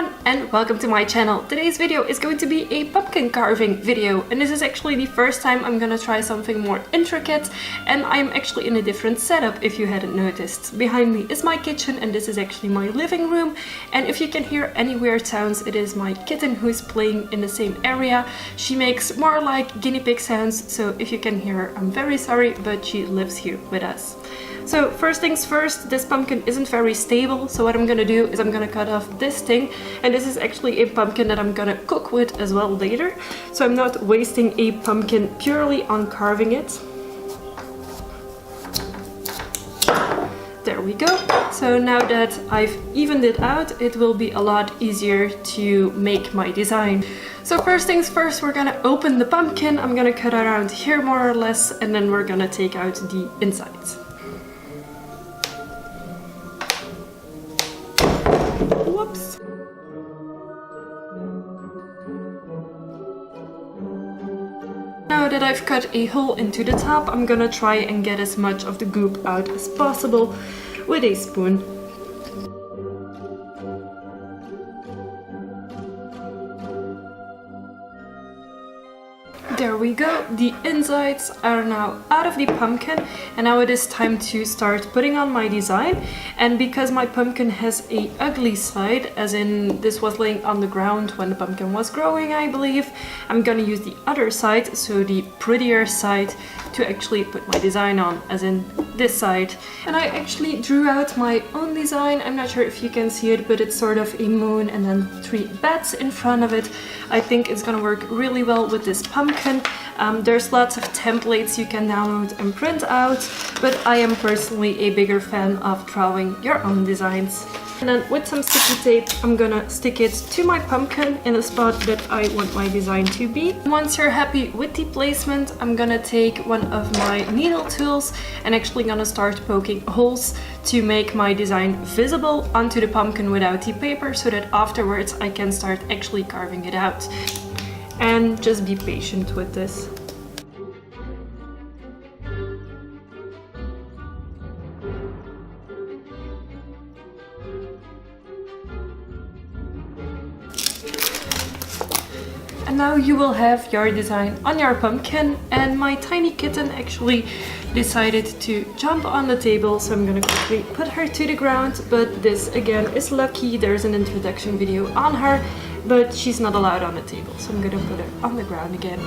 everyone and welcome to my channel. Today's video is going to be a pumpkin carving video, and this is actually the first time I'm gonna try something more intricate, and I'm actually in a different setup if you hadn't noticed. Behind me is my kitchen and this is actually my living room, and if you can hear any weird sounds, it is my kitten who is playing in the same area. She makes more like guinea pig sounds, so if you can hear her, I'm very sorry, but she lives here with us. So first things first, this pumpkin isn't very stable, so what I'm gonna do is I'm gonna cut off this thing, and this is actually a pumpkin that I'm gonna cook with as well later, so I'm not wasting a pumpkin purely on carving it. There we go. So now that I've evened it out, it will be a lot easier to make my design. So first things first, we're gonna open the pumpkin. I'm gonna cut around here more or less, and then we're gonna take out the insides. Whoops. Now that I've cut a hole into the top, I'm gonna try and get as much of the goop out as possible with a spoon. There we go, the insides are now out of the pumpkin, and now it is time to start putting on my design. And because my pumpkin has a ugly side, as in this was laying on the ground when the pumpkin was growing, I believe, I'm gonna use the other side, so the prettier side, to actually put my design on, as in this side. And I actually drew out my own design. I'm not sure if you can see it, but it's sort of a moon and then 3 bats in front of it. I think it's gonna work really well with this pumpkin. There's lots of templates you can download and print out, but I am personally a bigger fan of drawing your own designs. And then with some sticky tape, I'm gonna stick it to my pumpkin in the spot that I want my design to be. Once you're happy with the placement, I'm gonna take one of my needle tools and actually gonna start poking holes to make my design visible onto the pumpkin without the paper, so that afterwards I can start actually carving it out. And just be patient with this. And now you will have your design on your pumpkin, and my tiny kitten actually decided to jump on the table, so I'm gonna quickly put her to the ground. But this again is lucky, there's an introduction video on her, but she's not allowed on the table, so I'm gonna put her on the ground again.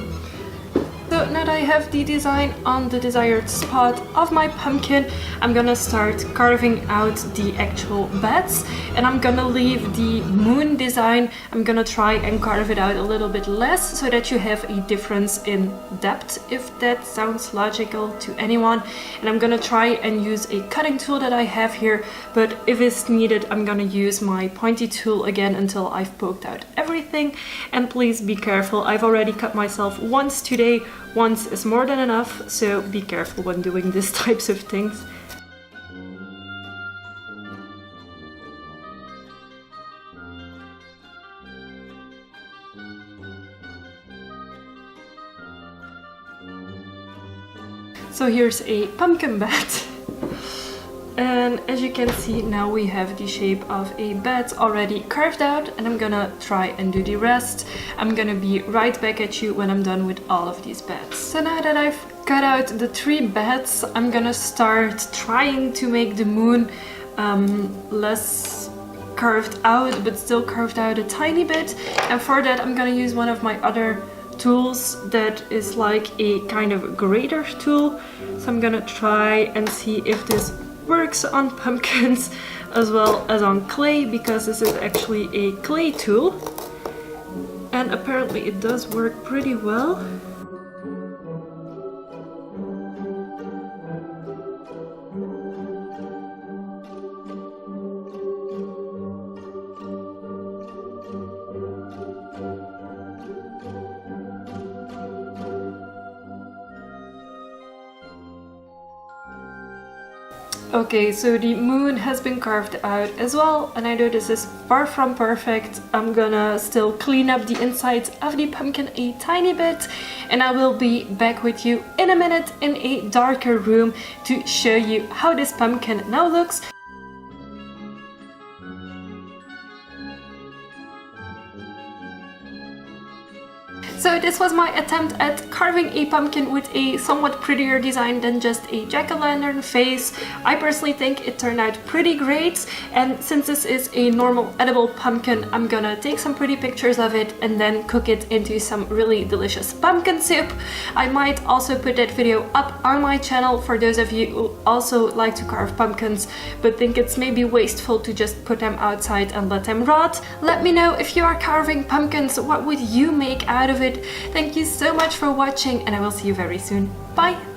So now that I have the design on the desired spot of my pumpkin, I'm gonna start carving out the actual bats, and I'm gonna leave the moon design. I'm gonna try and carve it out a little bit less so that you have a difference in depth, if that sounds logical to anyone. And I'm gonna try and use a cutting tool that I have here, but if it's needed, I'm gonna use my pointy tool again until I've poked out everything. And please be careful, I've already cut myself once today. Once is more than enough, so be careful when doing these types of things. So here's a pumpkin bat. And as you can see, now we have the shape of a bat already carved out, and I'm gonna try and do the rest. I'm gonna be right back at you when I'm done with all of these bats. So now that I've cut out the 3 bats, I'm gonna start trying to make the moon less carved out, but still carved out a tiny bit. And for that, I'm gonna use one of my other tools that is like a kind of grater tool. So I'm gonna try and see if this works on pumpkins as well as on clay, because this is actually a clay tool, and apparently it does work pretty well. Okay, so the moon has been carved out as well, and I know this is far from perfect. I'm gonna still clean up the insides of the pumpkin a tiny bit, and I will be back with you in a minute in a darker room to show you how this pumpkin now looks. So this was my attempt at carving a pumpkin with a somewhat prettier design than just a jack-o'-lantern face. I personally think it turned out pretty great, and since this is a normal edible pumpkin, I'm gonna take some pretty pictures of it and then cook it into some really delicious pumpkin soup. I might also put that video up on my channel for those of you who also like to carve pumpkins but think it's maybe wasteful to just put them outside and let them rot. Let me know if you are carving pumpkins, what would you make out of it? Thank you so much for watching, and I will see you very soon. Bye!